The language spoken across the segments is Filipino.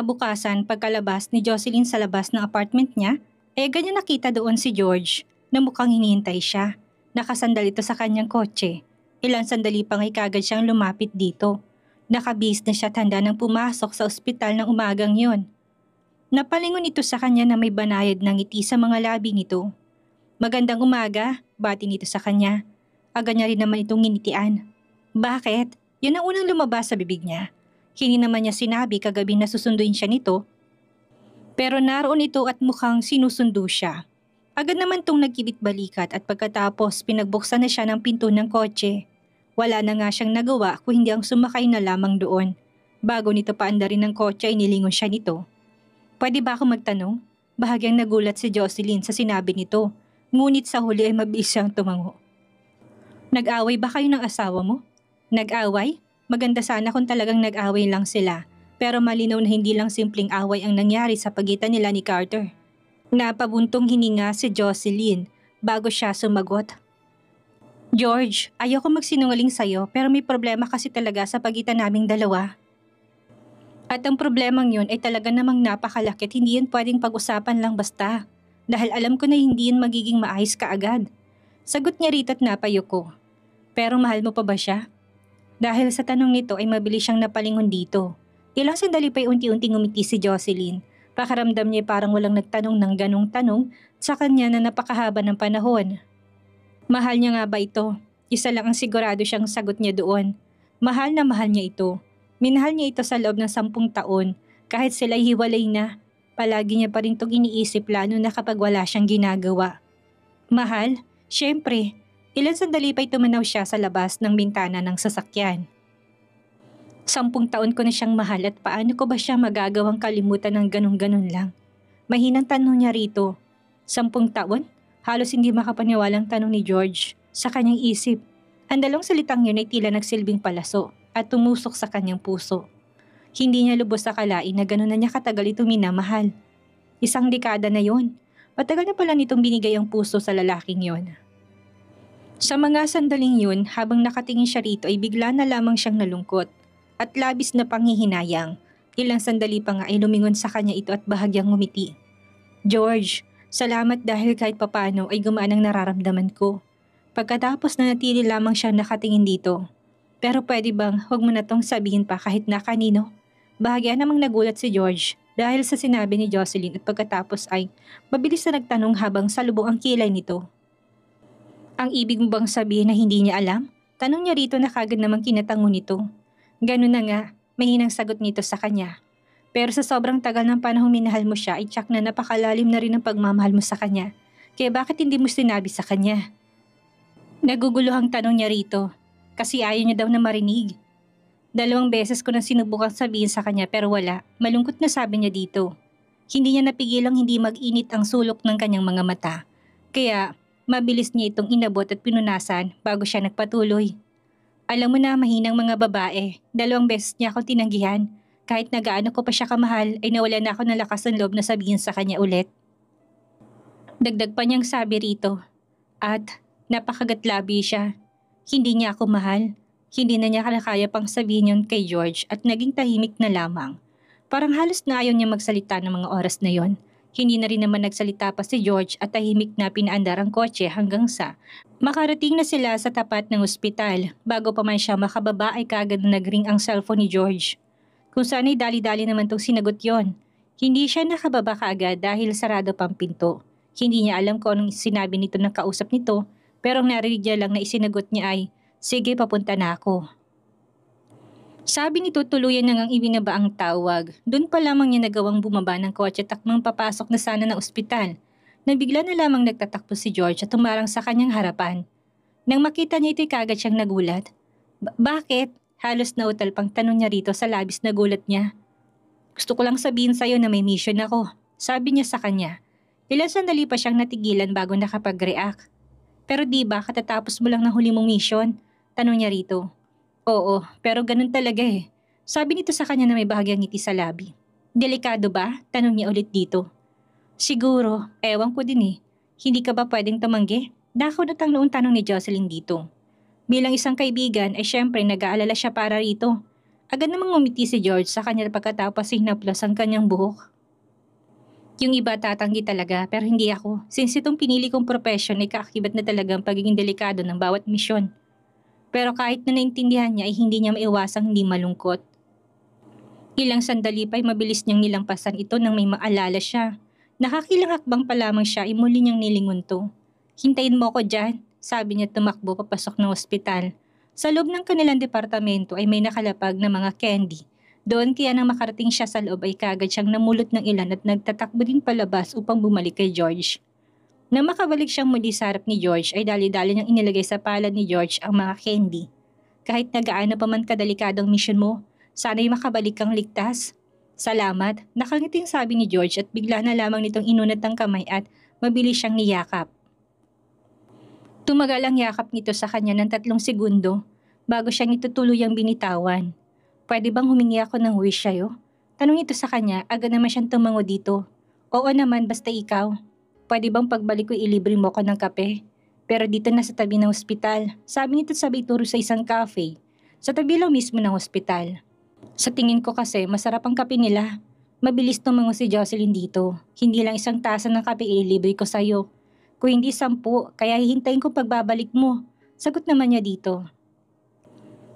Kinabukasan pagkalabas ni Jocelyn sa labas ng apartment niya, ganyan nakita doon si George na mukhang hinihintay siya. Nakasandal ito sa kanyang kotse. Ilang sandali pang ay kagad siyang lumapit dito. Nakabihis na siya at handa nang pumasok sa ospital ng umagang yon. Napalingon ito sa kanya na may banayad ng ngiti sa mga labi nito. Magandang umaga, bati nito sa kanya. Agad niya rin naman itong nginitian. Bakit? Yun ang unang lumabas sa bibig niya. Hindi naman niya sinabi kagabi na susunduin siya nito. Pero naroon ito at mukhang sinusundo siya. Agad naman itong nagkibit balikat at pagkatapos pinagbuksan na siya ng pinto ng kotse. Wala na nga siyang nagawa kung hindi ang sumakay na lamang doon. Bago nito paandarin ng kotse ay nilingon siya nito. Pwede ba ako magtanong? Bahagyang nagulat si Jocelyn sa sinabi nito. Ngunit sa huli ay mabilis siyang tumango. Nag-away ba kayo ng asawa mo? Nag-away? Maganda sana kung talagang nag-away lang sila. Pero malinaw na hindi lang simpleng away ang nangyari sa pagitan nila ni Carter. Napabuntong hininga si Jocelyn bago siya sumagot. George, ayoko magsinungaling sa'yo pero may problema kasi talaga sa pagitan naming dalawa. At ang problemang yun ay talaga namang napakalaki at hindi yun pwedeng pag-usapan lang basta. Dahil alam ko na hindi yun magiging maayos kaagad. Sagot niya rito at napayuko. Pero mahal mo pa ba siya? Dahil sa tanong nito ay mabilis siyang napalingon dito. Ilang sandali pa'y unti-unting umiti si Jocelyn. Pakaramdam niya parang walang nagtanong ng ganong tanong sa kanya na napakahaba ng panahon. Mahal niya nga ba ito? Isa lang ang sigurado siyang sagot niya doon. Mahal na mahal niya ito. Minahal niya ito sa loob ng 10 taon kahit sila'y hiwalay na. Palagi niya pa rin itong iniisip lalo na kapag wala siyang ginagawa. Mahal? Siyempre. Ilang sandali pa'y tumanaw siya sa labas ng bintana ng sasakyan. 10 taon ko na siyang mahal at paano ko ba siya magagawang kalimutan ng ganun-ganun lang? Mahinang tanong niya rito. 10 taon? Halos hindi makapaniwalang tanong ni George sa kanyang isip. Ang dalawang salitang yun ay tila nagsilbing palaso at tumusok sa kanyang puso. Hindi niya lubos akalain na ganun na niya katagal itong minamahal. 1 dekada na yon. Matagal na pala nitong binigay ang puso sa lalaking yon. Sa mga sandaling yun, habang nakatingin siya rito ay bigla na lamang siyang nalungkot at labis na panghihinayang. Ilang sandali pa nga ay lumingon sa kanya ito at bahagyang ngumiti. George, salamat dahil kahit papano ay gumaan ang nararamdaman ko. Pagkatapos na natili lamang siyang nakatingin dito. Pero pwede bang huwag mo na tong sabihin pa kahit na kanino? Bahagya namang nagulat si George dahil sa sinabi ni Jocelyn at pagkatapos ay mabilis na nagtanong habang salubong ang kilay nito. Ang ibig mo bang sabihin na hindi niya alam? Tanong niya rito na kagad namang kinatango nito. Ganun na nga, mahinang sagot nito sa kanya. Pero sa sobrang tagal ng panahong minahal mo siya ay tsak na napakalalim na rin ang pagmamahal mo sa kanya. Kaya bakit hindi mo sinabi sa kanya? Naguguluhang tanong niya rito kasi ayaw niya daw na marinig. 2 beses ko nang sinubukang sabihin sa kanya pero wala. Malungkot na sabi niya dito. Hindi niya napigilang hindi mag-init ang sulok ng kanyang mga mata. Kaya mabilis niya itong inabot at pinunasan bago siya nagpatuloy. Alam mo na mahinang mga babae, 2 beses niya akong tinanggihan. Kahit nagaano ko pa siya kamahal ay nawala na ako ng lakas ng loob na sabihin sa kanya ulit. Dagdag pa niyang sabi rito. At napakagatlabi siya. Hindi niya ako mahal. Hindi na niya kaya pang sabihin yun kay George at naging tahimik na lamang. Parang halos na ayaw niya magsalita ng mga oras na yon. Hindi na rin naman nagsalita pa si George at tahimik na pinaandar ang kotse hanggang sa makarating na sila sa tapat ng ospital. Bago pa man siya makababa ay kaagad na nagring ang cellphone ni George. Kung saan ay dali-dali naman tong sinagot yon. Hindi siya nakababa kaagad dahil sarado pang pinto. Hindi niya alam kung anong sinabi nito ng kausap nito pero ang narinig niya lang na isinagot niya ay, sige papunta na ako. Sabi nito tuluyan na ngang ibinaba ang tawag. Doon pa lamang niya nagawang bumaba ng kotse takmang papasok na sana ng ospital. Nang bigla na lamang nagtatakbo si George at tumarang sa kanyang harapan. Nang makita niya ito'y kagad siyang nagulat. Bakit? Halos nautal pang tanong niya rito sa labis na gulat niya. Gusto ko lang sabihin sa'yo na may mission ako. Sabi niya sa kanya. Ilang sandali pa siyang natigilan bago nakapag-react. Pero di ba katatapos mo lang ng huli mong mission? Tanong niya rito. Oo, pero ganun talaga eh. Sabi nito sa kanya na may bahagyang ngiti sa labi. Delikado ba? Tanong niya ulit dito. Siguro, ewan ko din eh. Hindi ka ba pwedeng tumanggi? Nakunot ang noong tanong ni Jocelyn dito. Bilang isang kaibigan ay syempre nag-aalala siya para rito. Agad namang ngumiti si George sa kanya pagkatapos hinaplos ang kanyang buhok. Yung iba tatanggi talaga pero hindi ako, since itong pinili kong profession ay kaakibat na talagang pagiging delikado ng bawat misyon. Pero kahit na naintindihan niya ay hindi niya maiwasang hindi malungkot. Ilang sandali pa ay mabilis niyang nilampasan ito nang may maalala siya. Nakakilang hakbang pa lamang siya ay muli niyang nilingon to. Hintayin mo ako dyan, sabi niya tumakbo papasok ng ospital. Sa loob ng kanilang departamento ay may nakalapag na mga candy. Doon kaya nang makarating siya sa loob ay kagad siyang namulot ng ilan at nagtatakbo din palabas upang bumalik kay George. Nang makabalik siyang muli sa harap ni George ay dali-dali niyang inilagay sa palad ni George ang mga candy. Kahit nagaano pa man kadelikadong mission mo, sana'y makabalik kang ligtas. Salamat, nakangiting sabi ni George at bigla na lamang nitong inunat ang kamay at mabilis siyang niyakap. Tumagal ang yakap nito sa kanya ng 3 segundo bago siyang itutuluyang binitawan. Pwede bang humingi ako ng wish sa'yo? Tanong ito sa kanya, agad naman siyang tumango dito. Oo naman, basta ikaw. Pwede bang pagbalik ko ilibre mo ko ng kape? Pero dito na sa tabi ng ospital. Sabi nito sabay turo sa isang cafe. Sa tabi lang mismo ng ospital. Sa tingin ko kasi masarap ang kape nila. Mabilis tumango si Jocelyn dito. Hindi lang isang tasa ng kape ilibre ko sa'yo. Kung hindi 10, kaya hihintayin ko pagbabalik mo. Sagot naman niya dito.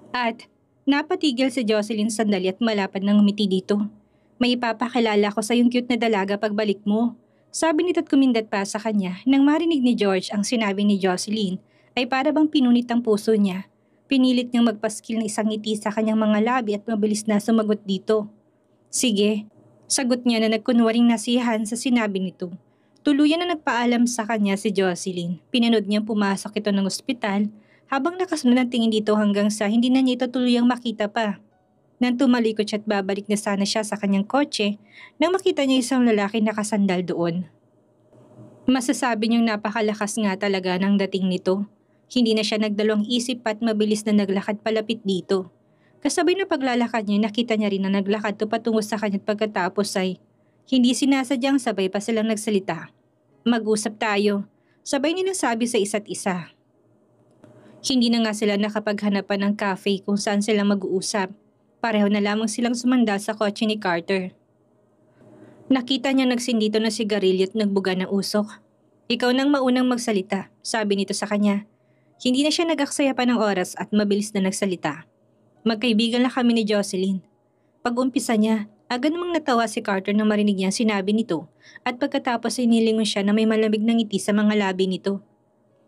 At napatigil si Jocelyn sandali at malapad nang umiti dito. May ipapakilala ko sa yung cute na dalaga pagbalik mo. Sabi nito't kumindat pa sa kanya nang marinig ni George ang sinabi ni Jocelyn ay para bang pinunit ang puso niya. Pinilit niyang magpaskil ng isang ngiti sa kanyang mga labi at mabilis na sumagot dito. Sige, sagot niya na nagkunwaring nasiyahan sa sinabi nito. Tuluyan na nagpaalam sa kanya si Jocelyn. Pinanood niyang pumasok ito ng ospital habang nakasunod ang tingin dito hanggang sa hindi na niya ito tuluyang makita pa. Nang tumalikod siya at babalik na sana siya sa kanyang kotse nang makita niya isang lalaki nakasandal doon. Masasabi niyang napakalakas nga talaga ng dating nito. Hindi na siya nagdalawang isip at mabilis na naglakad palapit dito. Kasabay na paglalakad niya nakita niya rin na naglakad to patungo sa kanya at pagkatapos ay hindi sinasadyang sabay pa silang nagsalita. Mag-usap tayo, sabay nilang sabi sa isa't isa. Hindi na nga sila nakapaghanapan ng cafe kung saan sila mag-uusap. Pareho na lamang silang sumandal sa kotse ni Carter. Nakita niya nagsindito na sigarilyo at nagbuga ng usok. Ikaw nang maunang magsalita, sabi nito sa kanya. Hindi na siya nag-aksaya pa ng oras at mabilis na nagsalita. Magkaibigan na kami ni Jocelyn. Pag-umpisa niya, agad namang natawa si Carter nang marinig niya sinabi nito at pagkatapos ay nilingon siya na may malamig na ngiti sa mga labi nito.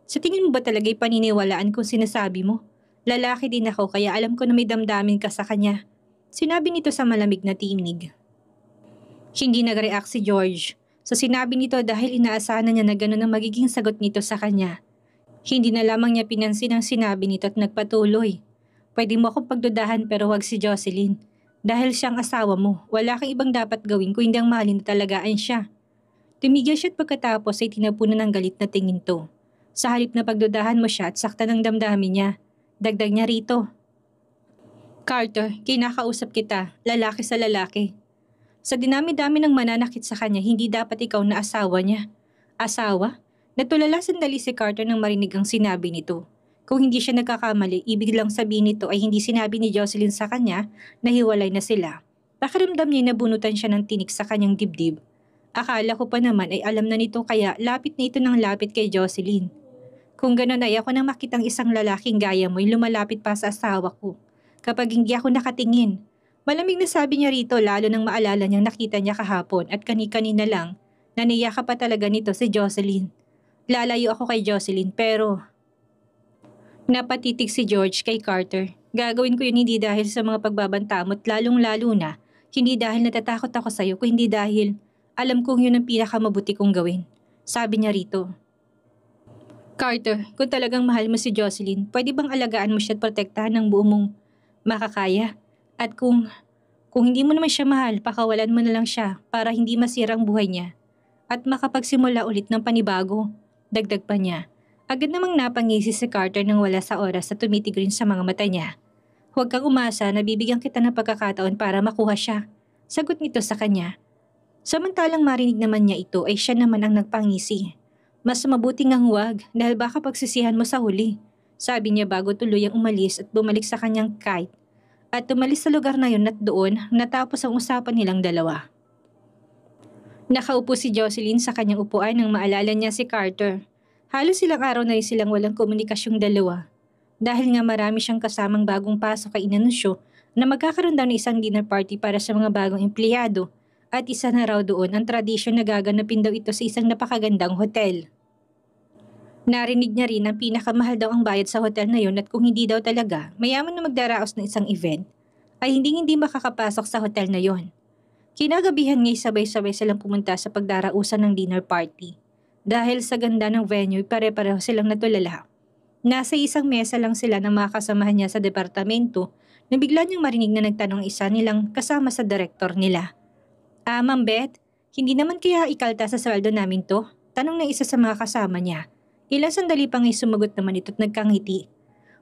Sa tingin mo ba talaga'y paniniwalaan kung sinasabi mo? Lalaki din ako kaya alam ko na may damdamin ka sa kanya. Sinabi nito sa malamig na tinig. Hindi nag-react si George. Sa sinabi nito dahil inaasahan na niya na gano'n ang magiging sagot nito sa kanya. Hindi na lamang niya pinansin ang sinabi nito at nagpatuloy. Pwede mo akong pagdudahan pero wag si Jocelyn. Dahil siyang asawa mo, wala kang ibang dapat gawin kung hindi ang mahalin na talagaan siya. Tumigil siya at pagkatapos ay tinapunan ng galit na tingin to. Sa halip na pagdudahan mo siya at saktan ng damdamin niya. Dagdag niya rito. Carter, kinakausap kita, lalaki sa lalaki. Sa dinami-dami ng mananakit sa kanya, hindi dapat ikaw na asawa niya. Asawa? Natulala sandali si Carter nang marinig ang sinabi nito. Kung hindi siya nagkakamali, ibig lang sabihin nito ay hindi sinabi ni Jocelyn sa kanya na hiwalay na sila. Pakiramdam niya nabunutan siya ng tinik sa kanyang dibdib. Akala ko pa naman ay alam na nito kaya lapit na ito ng lapit kay Jocelyn. Kung gano'n ay ako nang makitang isang lalaking gaya mo'y lumalapit pa sa asawa ko. Kapag hindi ako nakatingin, malamig na sabi niya rito lalo nang maalala niyang nakita niya kahapon at kani-kanina lang, naniya ka pa talaga nito si Jocelyn. Lalayo ako kay Jocelyn pero... Napatitig si George kay Carter. Gagawin ko yun hindi dahil sa mga pagbabantamot lalong-lalo na, hindi dahil natatakot ako sa'yo kung hindi dahil alam kong yun ang pinakamabuti kong gawin. Sabi niya rito. Carter, kung talagang mahal mo si Jocelyn, pwede bang alagaan mo siya at protektahan ng buo mong makakaya? At kung hindi mo naman siya mahal, pakawalan mo na lang siya para hindi masira ang buhay niya. At makapagsimula ulit ng panibago. Dagdag pa niya. Agad namang napangisi si Carter nang wala sa oras at tumitig rin sa mga mata niya. Huwag kang umasa na bibigyan kita ng pagkakataon para makuha siya. Sagot nito sa kanya. Samantalang marinig naman niya ito ay siya naman ang nagpangisi. Mas mabuti ngang huwag dahil baka pagsisihan mo sa huli. Sabi niya bago tuluyang umalis at bumalik sa kanyang kite. at tumalis sa lugar na yun at doon natapos ang usapan nilang dalawa. Nakaupo si Jocelyn sa kanyang upuan nang maalala niya si Carter. Halos ilang araw na rin silang walang komunikasyong dalawa. Dahil nga marami siyang kasamang bagong pasok ay inanunsyo na magkakaroon daw ng isang dinner party para sa mga bagong empleyado at isa na raw doon ang tradisyon na gaganapin daw ito sa isang napakagandang hotel. Narinig niya rin ang pinakamahal daw ang bayad sa hotel na yun at kung hindi daw talaga mayaman na magdaraos ng isang event ay hindi makakapasok sa hotel na yon. Kinagabihan nga'y sabay-sabay silang pumunta sa pagdarausan ng dinner party. Dahil sa ganda ng venue, pare-pareho silang natulala. Nasa isang mesa lang sila ng mga kasamahan niya sa departamento na bigla niyang marinig na nagtanong isa nilang kasama sa direktor nila. Ma'am Beth, hindi naman kaya ikalta sa sweldo namin to? Tanong ng isa sa mga kasama niya. Ilang sandali pa nga'y sumagot naman ito at nagkangiti.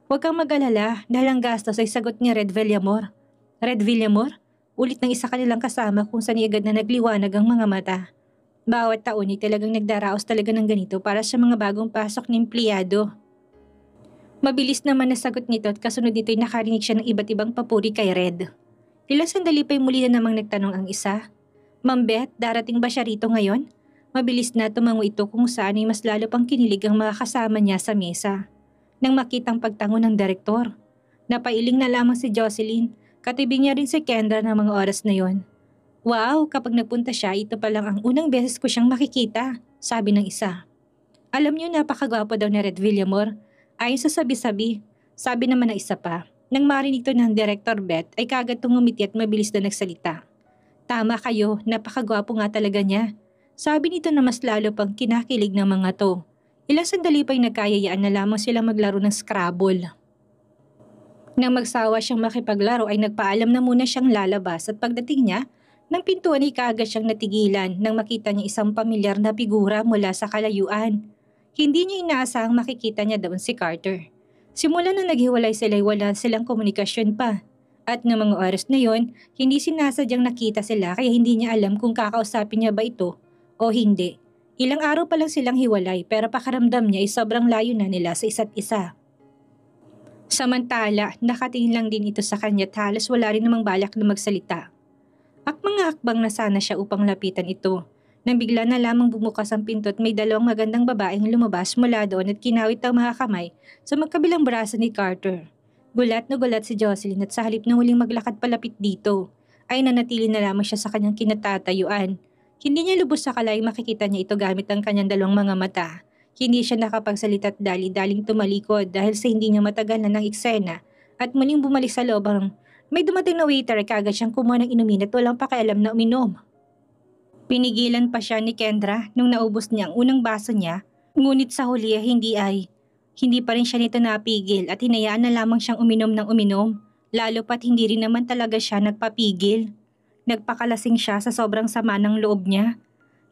Huwag kang mag-alala dahil ang gastos ay sagot ni Red Villamor. Red Villamor? Ulit ng isa kanilang kasama kung saan agad na nagliwanag ang mga mata. Bawat taon ay talagang nagdaraos talaga ng ganito para sa mga bagong pasok na empleyado. Mabilis naman nasagot nito at kasunod nito ay nakarinig siya ng iba't ibang papuri kay Red. Ilang sandali pa ay muli na namang nagtanong ang isa. Ma'am Beth, darating ba siya rito ngayon? Mabilis na tumango ito kung saan ay mas lalo pang kinilig ang mga kasama niya sa mesa. Nang makitang pagtango ng direktor, napailing na lamang si Jocelyn. Katibing niya rin si Kendra ng mga oras na yon. Wow, kapag nagpunta siya, ito pa lang ang unang beses ko siyang makikita, sabi ng isa. Alam niyo napakagwapo daw ni Red Villamor. Ayon sa sabi-sabi, sabi naman ng isa pa. Nang marinig to ng Director Beth ay kagad tungumiti at mabilis na nagsalita. Tama kayo, napakagwapo nga talaga niya. Sabi nito na mas lalo pang kinakilig ng mga to. Ilang sandali pa'y nagkayayaan na lamang sila maglaro ng Scrabble. Nang magsawa siyang makipaglaro ay nagpaalam na muna siyang lalabas at pagdating niya, ng pintuan ay kaagad siyang natigilan nang makita niya isang pamilyar na figura mula sa kalayuan. Hindi niya inaasahang makikita niya doon si Carter. Simula na naghiwalay sila ay wala silang komunikasyon pa. At ng mga oras na yon, hindi sinasadyang nakita sila kaya hindi niya alam kung kakausapin niya ba ito o hindi. Ilang araw pa lang silang hiwalay pero pakaramdam niya ay sobrang layo na nila sa isa't isa. Samantala, nakatingin lang din ito sa kanya at halos wala rin namang balak na magsalita. Hakbang na sana siya upang lapitan ito. Nang bigla na lamang bumukas ang pinto at may dalawang magandang babaeng lumabas mula doon at kinawit ang mga kamay sa magkabilang braso ni Carter. Gulat na gulat si Jocelyn at sa halip na huling maglakad palapit dito, ay nanatili na lamang siya sa kanyang kinatatayuan. Hindi niya lubos sa kalay makikita niya ito gamit ang kanyang dalawang mga mata. Hindi siya nakapagsalita at dali-daling tumalikod dahil sa hindi niya matagal na ng eksena at muling bumalik sa loob may dumating na waiter ay kagad siyang kumuha ng inumin at walang pakialam na uminom. Pinigilan pa siya ni Kendra nung naubos niya ang unang baso niya, ngunit sa huli hindi pa rin siya nito napigil at hinayaan na lamang siyang uminom ng uminom, lalo pat hindi rin naman talaga siya nagpapigil. Nagpakalasing siya sa sobrang sama ng loob niya,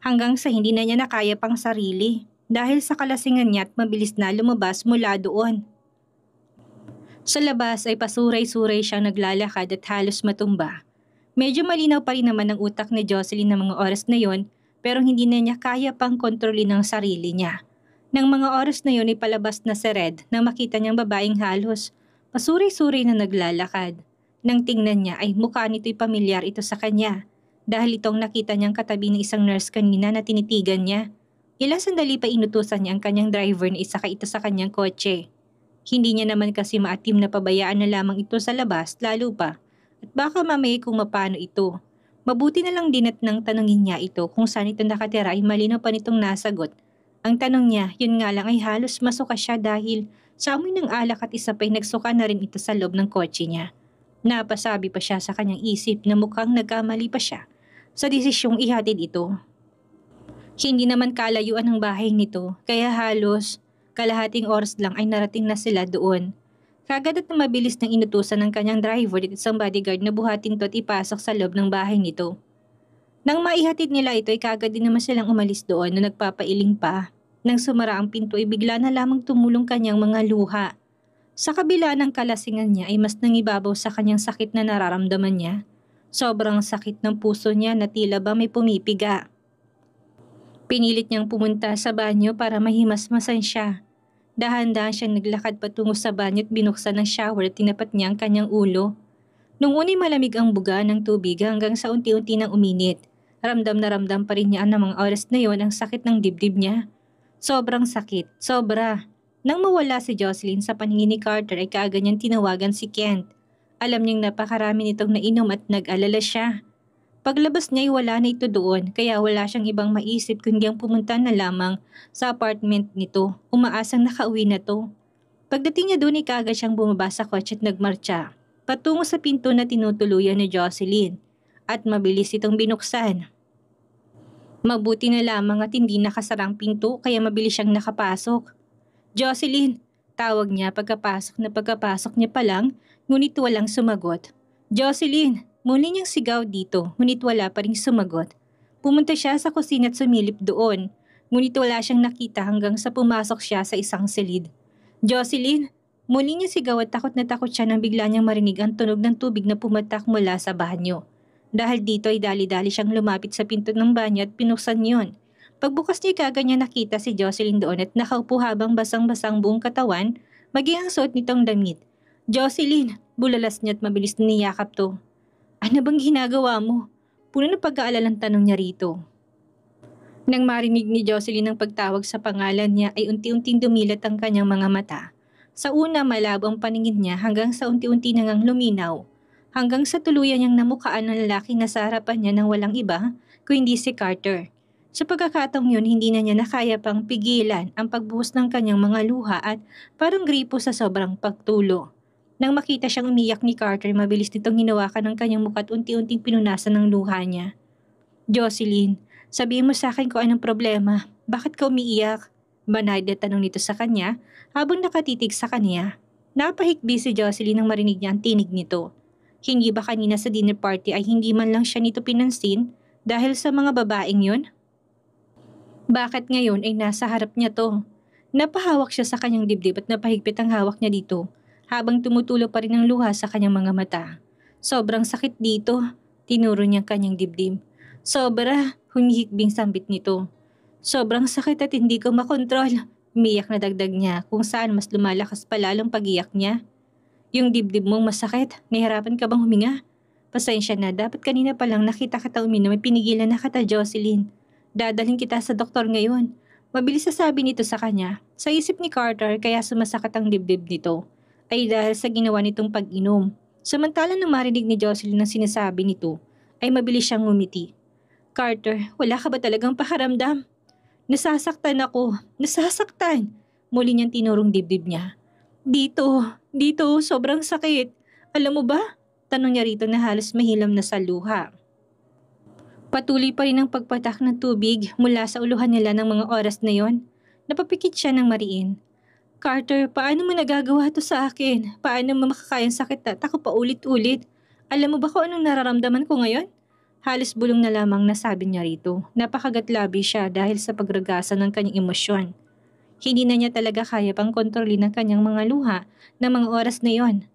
hanggang sa hindi na niya nakaya pang sarili. Dahil sa kalasingan niya at mabilis na lumabas mula doon. Sa labas ay pasuray-suray siyang naglalakad at halos matumba. Medyo malinaw pa rin naman ang utak ni Jocelyn ng mga oras na yon pero hindi na niya kaya pang kontrolin ang sarili niya. Nang mga oras na yon ay palabas na si Red nang makita niyang babaeng halos pasuray-suray na naglalakad. Nang tingnan niya ay mukha nito'y pamilyar ito sa kanya dahil itong nakita niyang katabi ng isang nurse kanina na tinitigan niya. Ilang sandali pa inutusan niya ang kanyang driver na isakay ito sa kanyang kotse. Hindi niya naman kasi maatim na pabayaan na lamang ito sa labas lalo pa at baka mamaya kung mapano ito. Mabuti na lang din at nang tanungin niya ito kung saan ito nakatira ay malinaw pa nitong nasagot. Ang tanong niya, yun nga lang ay halos masuka siya dahil sa amoy ng alak at isa pa'y nagsuka na rin ito sa loob ng kotse niya. Napasabi pa siya sa kanyang isip na mukhang nagkamali pa siya sa desisyong ihatid ito. Hindi naman kalayuan ang bahay nito, kaya halos kalahating oras lang ay narating na sila doon. Kagad at mabilis nang inutusan ng kanyang driver at isang bodyguard na buhatin to at ipasok sa loob ng bahay nito. Nang maihatid nila ito ay kagad din naman silang umalis doon na nagpapailing pa. Nang sumara ang pinto ay bigla na lamang tumulong kanyang mga luha. Sa kabila ng kalasingan niya ay mas nangibabaw sa kanyang sakit na nararamdaman niya. Sobrang sakit ng puso niya na tila ba may pumipiga. Pinilit niyang pumunta sa banyo para mahimasmasan siya. Dahan-dahan siyang naglakad patungo sa banyo at binuksan ng shower at tinapat niya ang kanyang ulo. Nung una'y malamig ang buga ng tubig hanggang sa unti-unti nang uminit. Ramdam na ramdam pa rin niya ng mga oras na yon ang sakit ng dibdib niya. Sobrang sakit, sobra. Nang mawala si Jocelyn sa paningin ni Carter ay kaagad niyang tinawagan si Kent. Alam niyang napakarami nitong nainom at nag-alala siya. Paglabas niya ay wala na ito doon kaya wala siyang ibang maisip kundi ang pumunta na lamang sa apartment nito. Umaasang nakauwi na to. Pagdating niya doon ay kaagad siyang bumaba sa kotse at nagmarcha. Patungo sa pinto na tinutuluyan ni Jocelyn. At mabilis itong binuksan. Mabuti na lamang at hindi nakasarang pinto kaya mabilis siyang nakapasok. Jocelyn! Tawag niya pagkapasok niya pa lang, ngunit walang sumagot. Jocelyn! Muli niyang sigaw dito, ngunit wala pa ring sumagot. Pumunta siya sa kusina at sumilip doon, ngunit wala siyang nakita hanggang sa pumasok siya sa isang silid. Jocelyn! Muli niya sigaw at takot na takot siya nang bigla niyang marinig ang tunog ng tubig na pumatak mula sa banyo. Dahil dito ay dali-dali siyang lumapit sa pinto ng banyo at pinuksan yon. Pagbukas niya kaagad niya nakita si Jocelyn doon at nakaupo habang basang-basang buong katawan, maging ang suot nitong damit. Jocelyn! Bulalas niya at mabilis na niyakap to. Ano bang ginagawa mo? Puno ng pag-aalalang tanong niya rito. Nang marinig ni Jocelyn ang pagtawag sa pangalan niya ay unti-unting dumilat ang kanyang mga mata. Sa una malabo ang paningin niya hanggang sa unti-unti nangang luminaw. Hanggang sa tuluyan niyang namukaan ng lalaki na sa harapan niya ng walang iba kundi si Carter. Sa pagkakataong yun hindi na niya nakaya pang pigilan ang pagbuhos ng kanyang mga luha at parang gripo sa sobrang pagtulo. Nang makita siyang umiyak ni Carter, mabilis nitong hinawakan ng kanyang mukha at unti-unting pinunasan ng luha niya. Jocelyn, sabihin mo sa akin kung anong problema. Bakit ka umiiyak? Banayad na tanong nito sa kanya habang nakatitig sa kanya. Napahikbi si Jocelyn nang marinig niya ang tinig nito. Hindi ba kanina sa dinner party ay hindi man lang siya nito pinansin dahil sa mga babaeng yun? Bakit ngayon ay nasa harap niya to? Napahawak siya sa kanyang dibdib at napahigpit ang hawak niya dito habang tumutulo pa rin ang luha sa kanyang mga mata. Sobrang sakit dito, tinuro niya kanyang dibdib. Sobra, humihikbing sambit nito. Sobrang sakit at hindi ko makontrol. Umiyak na dagdag niya kung saan mas lumalakas pa lalong pag-iyak niya. Yung dibdib mong masakit, nahihirapan ka bang huminga? Pasensya na, dapat kanina pa lang nakita kita uminom ay pinigilan na kita, Jocelyn. Dadalhin kita sa doktor ngayon. Mabilis sasabi nito sa kanya. Sa isip ni Carter kaya sumasakit ang dibdib nito ay dahil sa ginawa nitong pag-inom. Samantala nang marinig ni Jocelyn ang sinasabi nito ay mabilis siyang ngumiti. Carter, wala ka ba talagang pakaramdam? Nasasaktan ako, nasasaktan. Muli niyang tinurong dibdib niya. Dito, sobrang sakit. Alam mo ba? Tanong niya rito na halos mahilam na sa luha. Patuloy pa rin ang pagpatak ng tubig mula sa uluhan nila ng mga oras na yon. Napapikit siya ng mariin. Carter, paano mo nagagawa to sa akin? Paano mo makakayang sakit at ako pa ulit-ulit? Alam mo ba kung anong nararamdaman ko ngayon? Halos bulong na lamang nasabi niya rito. Napakagatlabi siya dahil sa pagragasa ng kanyang emosyon. Hindi na niya talaga kaya pang kontrolin ang kanyang mga luha na mga oras na yon.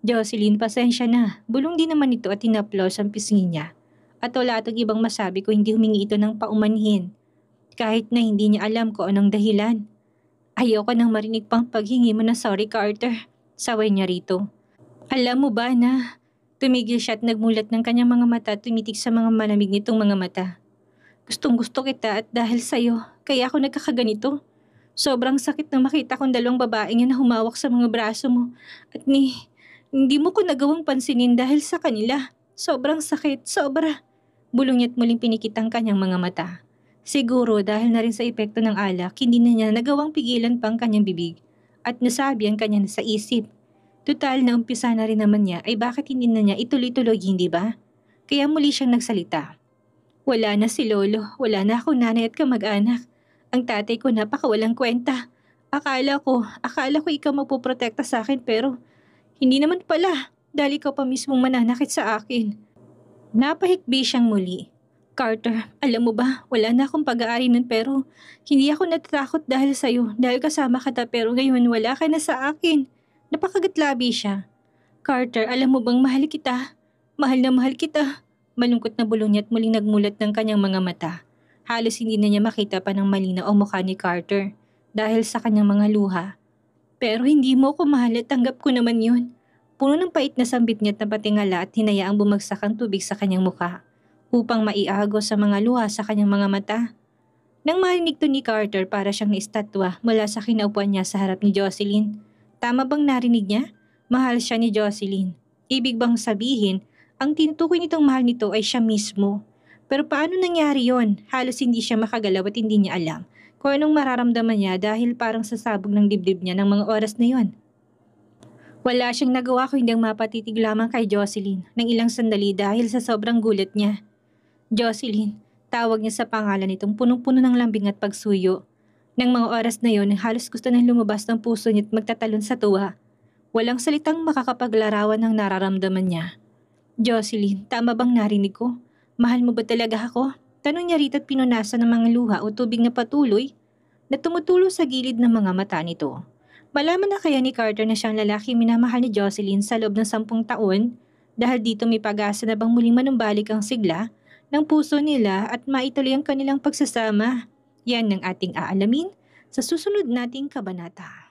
Jocelyn, pasensya na. Bulong din naman ito at tinaplos ang pisngi niya. At wala itong ibang masabi kung hindi humingi ito ng paumanhin. Kahit na hindi niya alam kung anong dahilan. Ayoko nang marinig pang paghingi mo na sorry, Carter. Saway niya rito. Alam mo ba na tumigil siya at nagmulat ng kanyang mga mata at tumitig sa mga malamig nitong mga mata. Gustong gusto kita at dahil sa'yo, kaya ako nagkakaganito. Sobrang sakit nang makita kong dalawang babaeng yan na humawak sa mga braso mo at hindi mo ko nagawang pansinin dahil sa kanila. Sobrang sakit, sobra. Bulong niya't muling pinikit ang kanyang mga mata. Siguro dahil na rin sa epekto ng alak, hindi na niya nagawang pigilan pang kanyang bibig at nasabi ang kanyang sa isip. Tutal na umpisa na rin naman niya ay bakit hindi na niya ituloy-tuloy, hindi ba? Kaya muli siyang nagsalita. Wala na si Lolo, wala na akong nanay at kamag-anak. Ang tatay ko napakawalang kwenta. Akala ko ikaw magpoprotekta sa akin pero hindi naman pala dahil ikaw pa mismong mananakit sa akin. Napahikbi siyang muli. Carter, alam mo ba, wala na akong pag-aari nun pero hindi ako natatakot dahil sa'yo dahil kasama kita pero ngayon wala ka na sa akin. Napakagatlabi siya. Carter, alam mo bang mahal kita? Mahal na mahal kita. Malungkot na bulong niya at muling nagmulat ng kanyang mga mata. Halos hindi na niya makita pa ng malinaw ang mukha ni Carter dahil sa kanyang mga luha. Pero hindi mo ko mahal at tanggap ko naman yun. Puno ng pait na sambit niya't napatingala at hinayaang bumagsak ang tubig sa kanyang mukha upang maiagos sa mga luha sa kanyang mga mata. Nang marinig to ni Carter para siyang naistatwa mula sa kinaupuan niya sa harap ni Jocelyn. Tama bang narinig niya? Mahal siya ni Jocelyn. Ibig bang sabihin, ang tinutukoy nitong mahal nito ay siya mismo. Pero paano nangyari yon? Halos hindi siya makagalaw at hindi niya alam kung anong mararamdaman niya dahil parang sasabog ng dibdib niya ng mga oras na yon. Wala siyang nagawa kundi ang mapatitig lamang kay Jocelyn ng ilang sandali dahil sa sobrang gulat niya. Jocelyn, tawag niya sa pangalan nitong punong-puno ng lambing at pagsuyo. Nang mga oras na yon, halos gusto nang lumabas ng puso niya at magtatalon sa tuwa. Walang salitang makakapaglarawan ng nararamdaman niya. Jocelyn, tama bang narinig ko? Mahal mo ba talaga ako? Tanong niya rito at pinunasan ng mga luha o tubig na patuloy na tumutulo sa gilid ng mga mata nito. Malaman na kaya ni Carter na siyang lalaki minamahal ni Jocelyn sa loob ng 10 taon dahil dito may pag-asa na bang muling manumbalik ang sigla ng puso nila at maituloy ang kanilang pagsasama. Yan ang ating aalamin sa susunod nating kabanata.